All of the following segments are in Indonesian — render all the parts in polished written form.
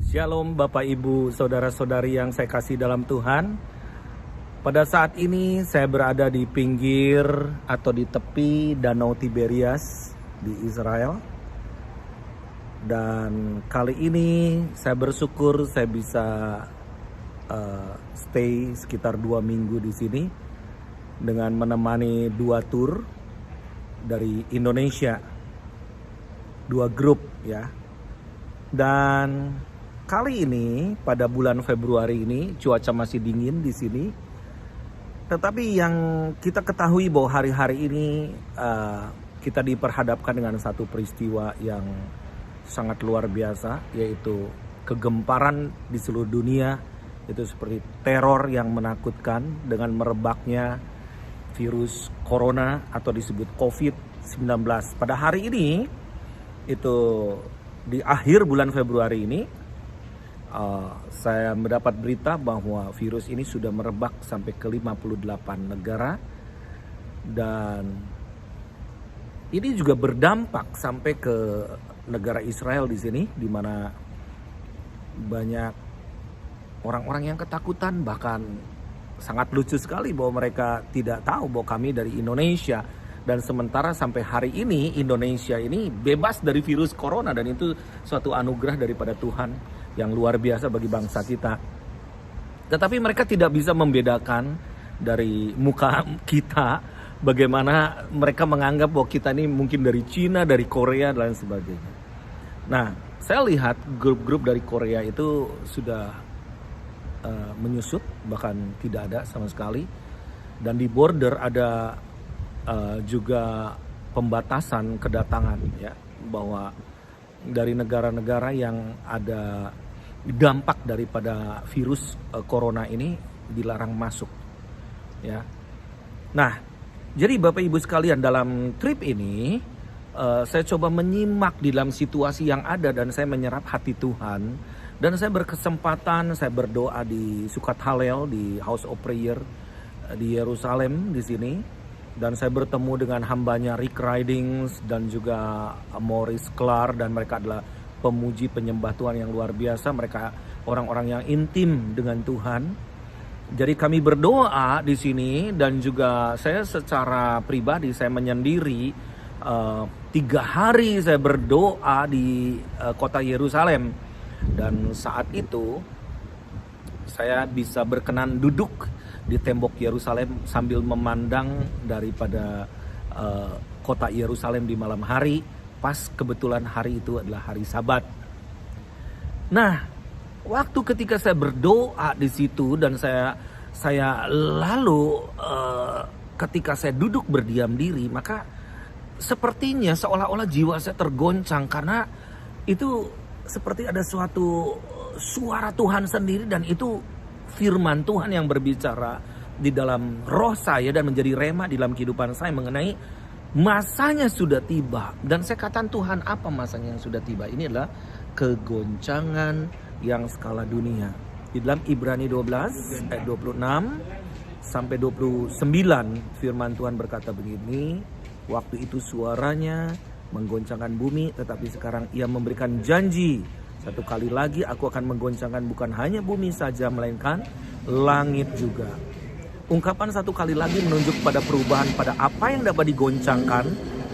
Shalom Bapak Ibu Saudara-saudari yang saya kasih dalam Tuhan. Pada saat ini saya berada di pinggir atau di tepi Danau Tiberias di Israel. Dan kali ini saya bersyukur saya bisa stay sekitar 2 minggu di sini dengan menemani 2 tour dari Indonesia, 2 grup ya. Dan kali ini pada bulan Februari ini cuaca masih dingin di sini. Tetapi yang kita ketahui bahwa hari-hari ini kita diperhadapkan dengan satu peristiwa yang sangat luar biasa, yaitu kegemparan di seluruh dunia. Itu seperti teror yang menakutkan dengan merebaknya virus corona atau disebut COVID-19. Pada hari ini, itu di akhir bulan Februari ini, saya mendapat berita bahwa virus ini sudah merebak sampai ke 58 negara. Dan ini juga berdampak sampai ke negara Israel di sini, di mana banyak orang-orang yang ketakutan, bahkan sangat lucu sekali bahwa mereka tidak tahu bahwa kami dari Indonesia. Dan sementara sampai hari ini Indonesia ini bebas dari virus corona, dan itu suatu anugerah daripada Tuhan yang luar biasa bagi bangsa kita. Tetapi mereka tidak bisa membedakan dari muka kita bagaimana mereka menganggap bahwa kita ini mungkin dari Cina, dari Korea dan sebagainya. Nah, saya lihat grup-grup dari Korea itu sudah menyusut, bahkan tidak ada sama sekali. Dan di border ada juga pembatasan kedatangan ya, bahwa dari negara-negara yang ada dampak daripada virus corona ini dilarang masuk ya. Nah, jadi Bapak Ibu sekalian, dalam trip ini saya coba menyimak di dalam situasi yang ada, dan saya menyerap hati Tuhan, dan saya berkesempatan saya berdoa di Sukat Halel di House of Prayer di Yerusalem di sini. Dan saya bertemu dengan hambanya Rick Ridings dan juga Morris Clark, dan mereka adalah pemuji penyembah Tuhan yang luar biasa. Mereka orang-orang yang intim dengan Tuhan. Jadi kami berdoa di sini, dan juga saya secara pribadi saya menyendiri 3 hari saya berdoa di kota Yerusalem. Dan saat itu saya bisa berkenan duduk di tembok Yerusalem sambil memandang daripada kota Yerusalem di malam hari, pas kebetulan hari itu adalah hari Sabat. Nah, waktu ketika saya berdoa di situ, dan saya lalu ketika saya duduk berdiam diri, maka sepertinya seolah-olah jiwa saya tergoncang, karena itu seperti ada suatu suara Tuhan sendiri, dan itu firman Tuhan yang berbicara di dalam roh saya dan menjadi rema di dalam kehidupan saya mengenai masanya sudah tiba. Dan saya katakan, Tuhan, apa masanya yang sudah tiba? Ini adalah kegoncangan yang skala dunia. Di dalam Ibrani 12 ayat 26 sampai 29 firman Tuhan berkata begini, waktu itu suaranya menggoncangkan bumi, tetapi sekarang ia memberikan janji, satu kali lagi aku akan menggoncangkan bukan hanya bumi saja, melainkan langit juga. Ungkapan satu kali lagi menunjuk pada perubahan pada apa yang dapat digoncangkan,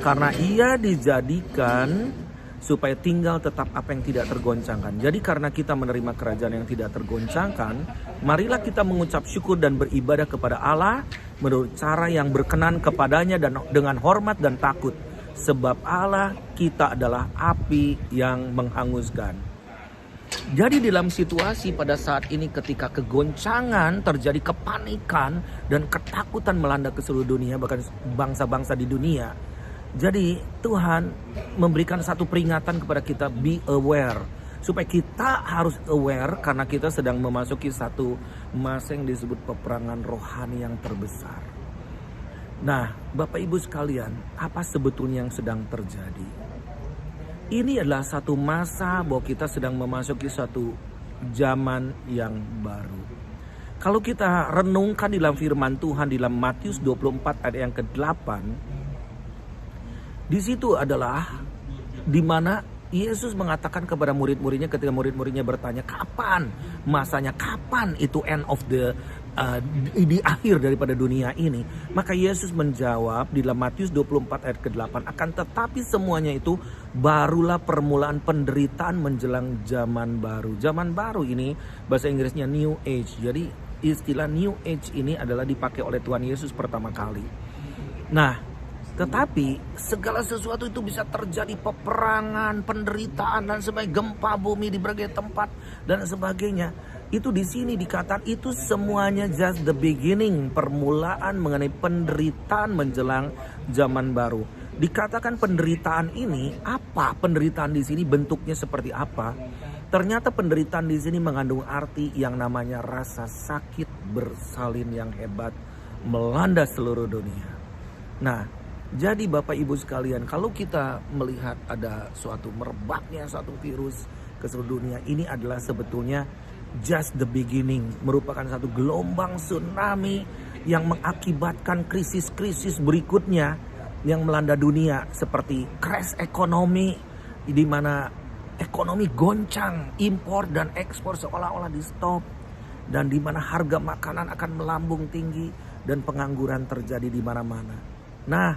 karena ia dijadikan supaya tinggal tetap apa yang tidak tergoncangkan. Jadi karena kita menerima kerajaan yang tidak tergoncangkan, marilah kita mengucap syukur dan beribadah kepada Allah menurut cara yang berkenan kepadanya dan dengan hormat dan takut. Sebab Allah kita adalah api yang menghanguskan. Jadi dalam situasi pada saat ini ketika kegoncangan terjadi, kepanikan dan ketakutan melanda ke seluruh dunia, bahkan bangsa-bangsa di dunia. Jadi Tuhan memberikan satu peringatan kepada kita, be aware. Supaya kita harus aware, karena kita sedang memasuki satu masa yang disebut peperangan rohani yang terbesar. Nah, Bapak Ibu sekalian, apa sebetulnya yang sedang terjadi? Ini adalah satu masa bahwa kita sedang memasuki satu zaman yang baru. Kalau kita renungkan di dalam firman Tuhan di dalam Matius 24 ayat yang ke-8, di situ adalah di mana Yesus mengatakan kepada murid-muridnya ketika murid-muridnya bertanya, kapan masanya, kapan itu end of the di akhir daripada dunia ini. Maka Yesus menjawab di dalam Matius 24 ayat ke-8, akan tetapi semuanya itu barulah permulaan penderitaan menjelang zaman baru. Zaman baru ini bahasa Inggrisnya New Age. Jadi istilah New Age ini adalah dipakai oleh Tuhan Yesus pertama kali. Nah, tetapi segala sesuatu itu bisa terjadi, peperangan, penderitaan dan sebagainya, gempa bumi di berbagai tempat dan sebagainya. Itu di sini dikatakan itu semuanya just the beginning, permulaan mengenai penderitaan menjelang zaman baru. Dikatakan penderitaan ini apa? Penderitaan di sini bentuknya seperti apa? Ternyata penderitaan di sini mengandung arti yang namanya rasa sakit bersalin yang hebat melanda seluruh dunia. Nah, jadi Bapak Ibu sekalian, kalau kita melihat ada suatu merebaknya suatu virus ke seluruh dunia, ini adalah sebetulnya just the beginning, merupakan satu gelombang tsunami yang mengakibatkan krisis-krisis berikutnya yang melanda dunia, seperti crash ekonomi, di mana ekonomi goncang, impor dan ekspor seolah-olah di stop, dan di mana harga makanan akan melambung tinggi dan pengangguran terjadi di mana-mana. Nah,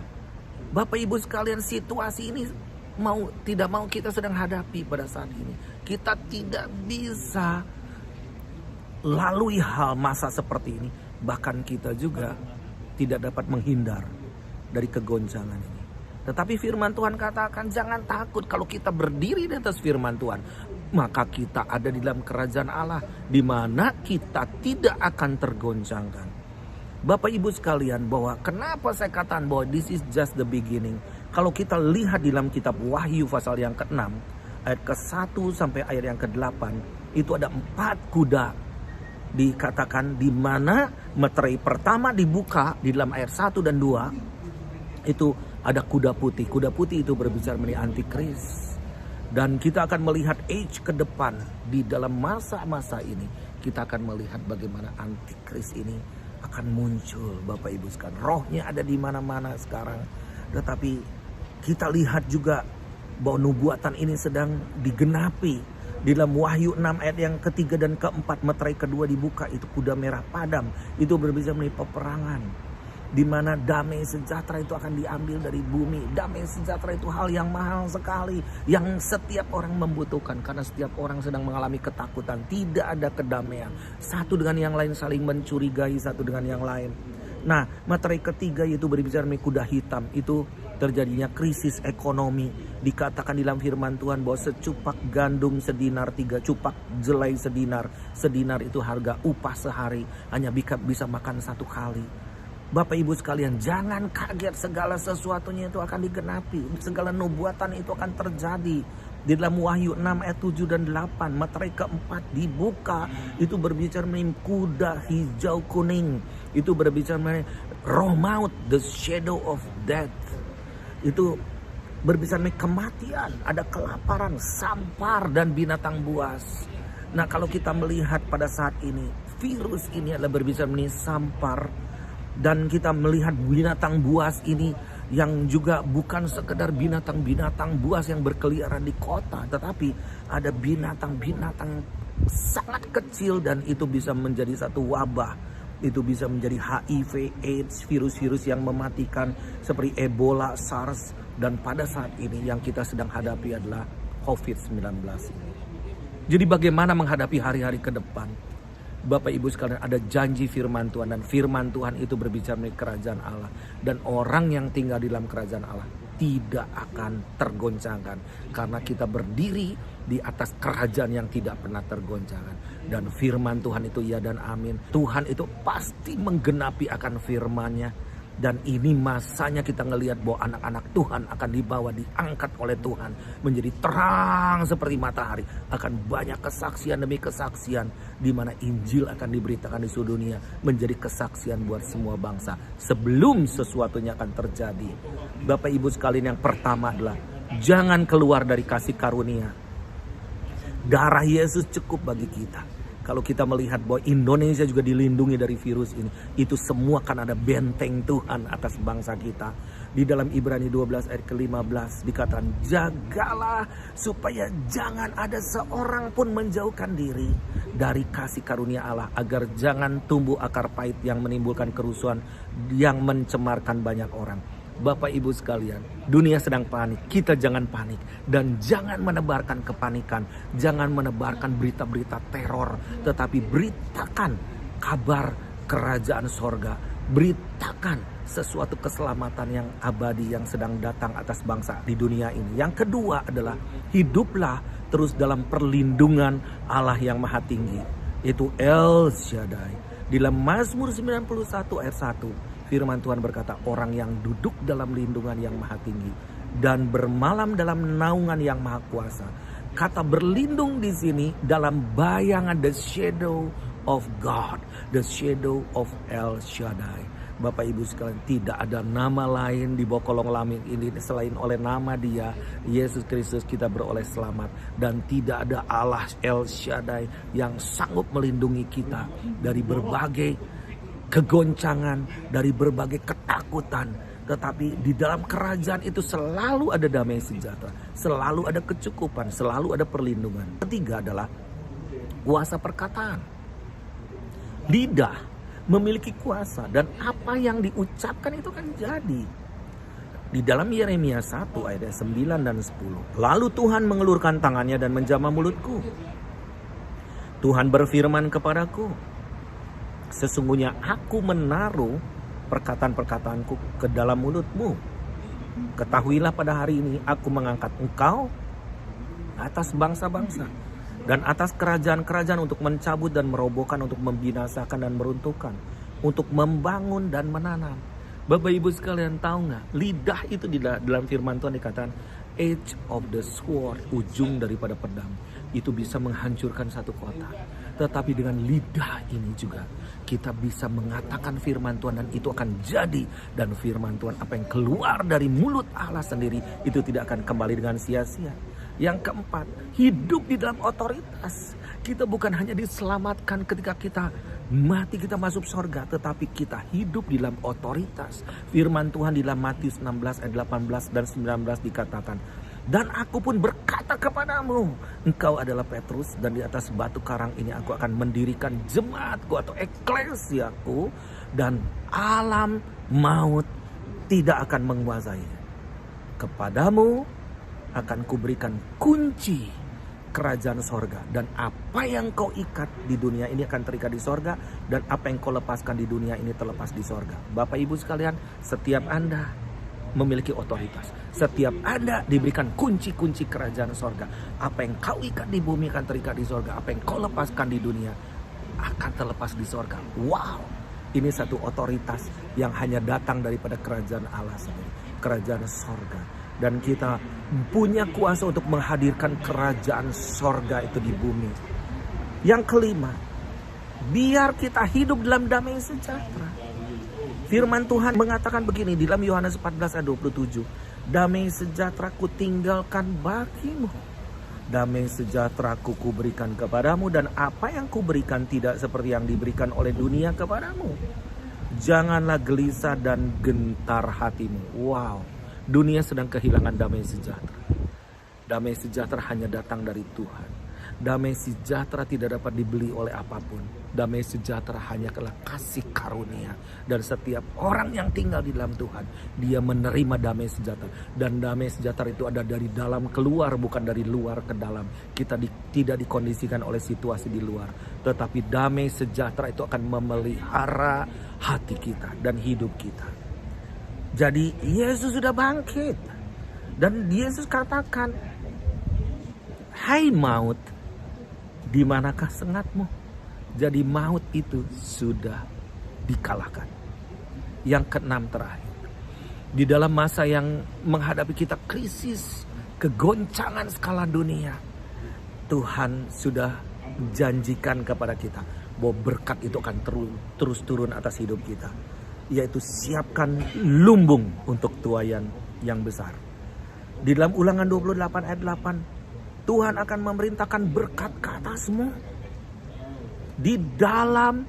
Bapak Ibu sekalian, situasi ini mau tidak mau kita sedang hadapi pada saat ini. Kita tidak bisa lalui hal masa seperti ini. Bahkan kita juga tidak dapat menghindar dari kegoncangan ini. Tetapi firman Tuhan katakan jangan takut, kalau kita berdiri di atas firman Tuhan, maka kita ada di dalam kerajaan Allah, di mana kita tidak akan tergoncangkan. Bapak Ibu sekalian, bahwa kenapa saya katakan bahwa this is just the beginning. Kalau kita lihat di dalam kitab Wahyu pasal yang ke-6 ayat ke-1 sampai ayat yang ke-8, itu ada 4 kuda dikatakan, di mana meterai pertama dibuka di dalam ayat 1 dan 2. Itu ada kuda putih. Kuda putih itu berbicara mengenai antikris. Dan kita akan melihat age ke depan, di dalam masa-masa ini kita akan melihat bagaimana antikris ini akan muncul. Bapak Ibu sekalian, rohnya ada di mana-mana sekarang. Tetapi kita lihat juga bahwa nubuatan ini sedang digenapi. Di dalam Wahyu 6 ayat yang ketiga dan keempat, meterai kedua dibuka, itu kuda merah padam. Itu berbicara mengenai peperangan, di mana damai sejahtera itu akan diambil dari bumi. Damai sejahtera itu hal yang mahal sekali, yang setiap orang membutuhkan, karena setiap orang sedang mengalami ketakutan. Tidak ada kedamaian, satu dengan yang lain saling mencurigai satu dengan yang lain. Nah, materai ketiga itu berbicara mengenai kuda hitam. Itu terjadinya krisis ekonomi. Dikatakan di dalam firman Tuhan bahwa secupak gandum sedinar, 3 cupak jelai sedinar. Sedinar itu harga upah sehari, hanya bisa makan 1 kali. Bapak Ibu sekalian, jangan kaget, segala sesuatunya itu akan digenapi. Segala nubuatan itu akan terjadi. Di dalam Wahyu 6 ayat 7 dan 8, materai keempat dibuka. Itu berbicara mengenai kuda hijau kuning. Itu berbicara mengenai roh maut, the shadow of death. Itu berbicara mengenai kematian, ada kelaparan, sampar dan binatang buas. Nah, kalau kita melihat pada saat ini, virus ini adalah berbicara mengenai sampar. Dan kita melihat binatang buas ini yang juga bukan sekedar binatang-binatang buas yang berkeliaran di kota, tetapi ada binatang-binatang sangat kecil, dan itu bisa menjadi satu wabah. Itu bisa menjadi HIV, AIDS, virus-virus yang mematikan seperti Ebola, SARS, dan pada saat ini yang kita sedang hadapi adalah COVID-19. Jadi bagaimana menghadapi hari-hari ke depan? Bapak Ibu sekalian, ada janji firman Tuhan, dan firman Tuhan itu berbicara mengenai kerajaan Allah, dan orang yang tinggal di dalam kerajaan Allah tidak akan tergoncangkan, karena kita berdiri di atas kerajaan yang tidak pernah tergoncangkan. Dan firman Tuhan itu ya dan amin. Tuhan itu pasti menggenapi akan firman-Nya. Dan ini masanya kita ngelihat bahwa anak-anak Tuhan akan dibawa, diangkat oleh Tuhan menjadi terang seperti matahari. Akan banyak kesaksian demi kesaksian, di mana Injil akan diberitakan di seluruh dunia, menjadi kesaksian buat semua bangsa sebelum sesuatunya akan terjadi. Bapak Ibu sekalian, yang pertama adalah jangan keluar dari kasih karunia. Darah Yesus cukup bagi kita. Kalau kita melihat bahwa Indonesia juga dilindungi dari virus ini, itu semua kan ada benteng Tuhan atas bangsa kita. Di dalam Ibrani 12 ayat ke-15 dikatakan, jagalah supaya jangan ada seorang pun menjauhkan diri dari kasih karunia Allah, agar jangan tumbuh akar pahit yang menimbulkan kerusuhan yang mencemarkan banyak orang. Bapak Ibu sekalian, dunia sedang panik, kita jangan panik dan jangan menebarkan kepanikan, jangan menebarkan berita-berita teror, tetapi beritakan kabar kerajaan sorga, beritakan sesuatu keselamatan yang abadi yang sedang datang atas bangsa di dunia ini. Yang kedua adalah hiduplah terus dalam perlindungan Allah yang maha tinggi, itu El Shaddai. Di dalam Mazmur 91 ayat 1 firman Tuhan berkata, orang yang duduk dalam lindungan yang maha tinggi dan bermalam dalam naungan yang maha kuasa. Kata berlindung di sini dalam bayangan the shadow of God, the shadow of El Shaddai. Bapak Ibu sekalian, tidak ada nama lain di bawah kolong langit ini selain oleh nama Dia, Yesus Kristus, kita beroleh selamat. Dan tidak ada Allah El Shaddai yang sanggup melindungi kita dari berbagai kegoncangan, dari berbagai ketakutan. Tetapi di dalam kerajaan itu selalu ada damai sejahtera, selalu ada kecukupan, selalu ada perlindungan. Ketiga adalah kuasa perkataan. Lidah memiliki kuasa dan apa yang diucapkan itu kan jadi. Di dalam Yeremia 1 ayat 9 dan 10. Lalu Tuhan mengelurkan tangannya dan menjamah mulutku. Tuhan berfirman kepadaku, sesungguhnya aku menaruh perkataan-perkataanku ke dalam mulutmu. Ketahuilah pada hari ini aku mengangkat engkau atas bangsa-bangsa dan atas kerajaan-kerajaan untuk mencabut dan merobohkan, untuk membinasakan dan meruntuhkan, untuk membangun dan menanam. Bapak Ibu sekalian, tahu nggak? Lidah itu di dalam firman Tuhan dikatakan edge of the sword, ujung daripada pedang. Itu bisa menghancurkan satu kota. Tetapi dengan lidah ini juga kita bisa mengatakan firman Tuhan dan itu akan jadi. Dan firman Tuhan apa yang keluar dari mulut Allah sendiri itu tidak akan kembali dengan sia-sia. Yang keempat, hidup di dalam otoritas. Kita bukan hanya diselamatkan ketika kita mati, kita masuk surga, tetapi kita hidup di dalam otoritas. Firman Tuhan di dalam Matius 16 ayat 18 dan 19 dikatakan, dan aku pun berkata kepadamu, engkau adalah Petrus, dan di atas batu karang ini aku akan mendirikan jemaatku atau eklesiaku, dan alam maut tidak akan menguasainya. Kepadamu akan kuberikan kunci kerajaan sorga, dan apa yang kau ikat di dunia ini akan terikat di sorga, dan apa yang kau lepaskan di dunia ini terlepas di sorga. Bapak Ibu sekalian, setiap Anda memiliki otoritas. Setiap Anda diberikan kunci-kunci kerajaan sorga. Apa yang kau ikat di bumi akan terikat di sorga. Apa yang kau lepaskan di dunia akan terlepas di sorga. Wow, ini satu otoritas yang hanya datang daripada kerajaan Allah sendiri, kerajaan sorga. Dan kita punya kuasa untuk menghadirkan kerajaan sorga itu di bumi. Yang kelima, biar kita hidup dalam damai sejahtera. Firman Tuhan mengatakan begini di dalam Yohanes 14 ayat 27. Damai sejahtera ku tinggalkan bagimu, damai sejahtera ku berikan kepadamu, dan apa yang ku berikan tidak seperti yang diberikan oleh dunia kepadamu. Janganlah gelisah dan gentar hatimu. Wow, dunia sedang kehilangan damai sejahtera. Damai sejahtera hanya datang dari Tuhan. Damai sejahtera tidak dapat dibeli oleh apapun. Damai sejahtera hanya adalah kasih karunia. Dan setiap orang yang tinggal di dalam Tuhan, dia menerima damai sejahtera. Dan damai sejahtera itu ada dari dalam keluar, bukan dari luar ke dalam. Kita tidak dikondisikan oleh situasi di luar. Tetapi damai sejahtera itu akan memelihara hati kita dan hidup kita. Jadi Yesus sudah bangkit. Dan Yesus katakan, hai maut, di manakah sengatmu? Jadi maut itu sudah dikalahkan. Yang keenam terakhir, di dalam masa yang menghadapi kita krisis, kegoncangan skala dunia, Tuhan sudah janjikan kepada kita bahwa berkat itu akan terus turun atas hidup kita. Yaitu siapkan lumbung untuk tuaian yang besar. Di dalam Ulangan 28 ayat 8, Tuhan akan memerintahkan berkat ke atasmu di dalam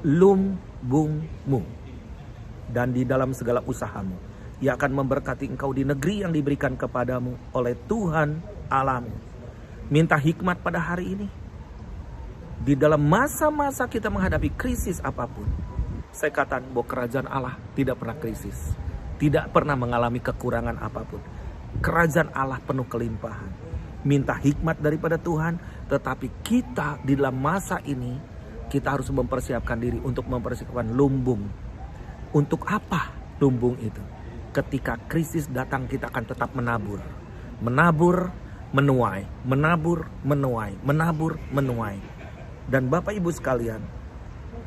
lumbungmu dan di dalam segala usahamu, Ia akan memberkati engkau di negeri yang diberikan kepadamu oleh Tuhan Allahmu. Minta hikmat pada hari ini. Di dalam masa-masa kita menghadapi krisis apapun, saya katakan bahwa kerajaan Allah tidak pernah krisis. Tidak pernah mengalami kekurangan apapun. Kerajaan Allah penuh kelimpahan. Minta hikmat daripada Tuhan, tetapi kita di dalam masa ini, kita harus mempersiapkan diri untuk mempersiapkan lumbung. Untuk apa lumbung itu? Ketika krisis datang, kita akan tetap menabur. Menabur, menuai. Menabur, menuai. Menabur, menuai. Dan Bapak Ibu sekalian,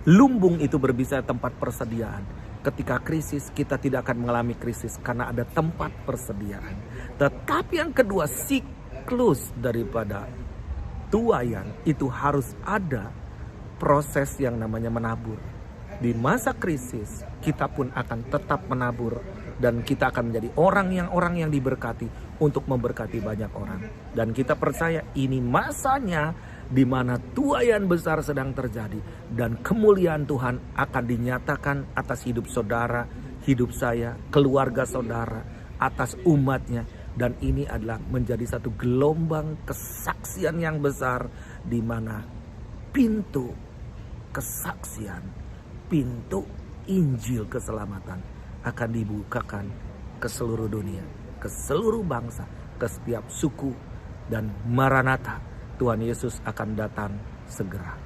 lumbung itu berbicara tempat persediaan. Ketika krisis, kita tidak akan mengalami krisis karena ada tempat persediaan. Tetapi yang kedua, siklus daripada tuaian itu harus ada proses yang namanya menabur. Di masa krisis, kita pun akan tetap menabur dan kita akan menjadi orang yang diberkati untuk memberkati banyak orang. Dan kita percaya ini masanya di mana tuaian besar sedang terjadi dan kemuliaan Tuhan akan dinyatakan atas hidup saudara, hidup saya, keluarga saudara, atas umatnya. Dan ini adalah menjadi satu gelombang kesaksian yang besar di mana pintu kesaksian, pintu Injil keselamatan akan dibukakan ke seluruh dunia, ke seluruh bangsa, ke setiap suku, dan Maranatha, Tuhan Yesus akan datang segera.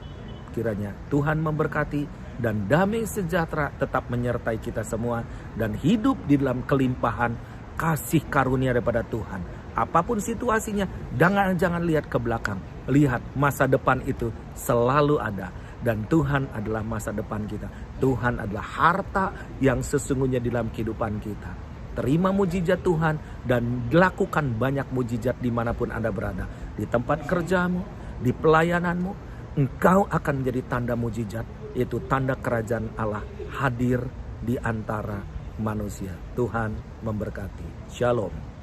Kiranya Tuhan memberkati dan damai sejahtera tetap menyertai kita semua dan hidup di dalam kelimpahan kasih karunia daripada Tuhan. Apapun situasinya, jangan lihat ke belakang. Lihat masa depan itu selalu ada. Dan Tuhan adalah masa depan kita. Tuhan adalah harta yang sesungguhnya di dalam kehidupan kita. Terima mujizat Tuhan dan lakukan banyak mujizat dimanapun Anda berada. Di tempat kerjamu, di pelayananmu, engkau akan menjadi tanda mujizat. Yaitu tanda kerajaan Allah hadir di antara manusia. Tuhan memberkati. Shalom.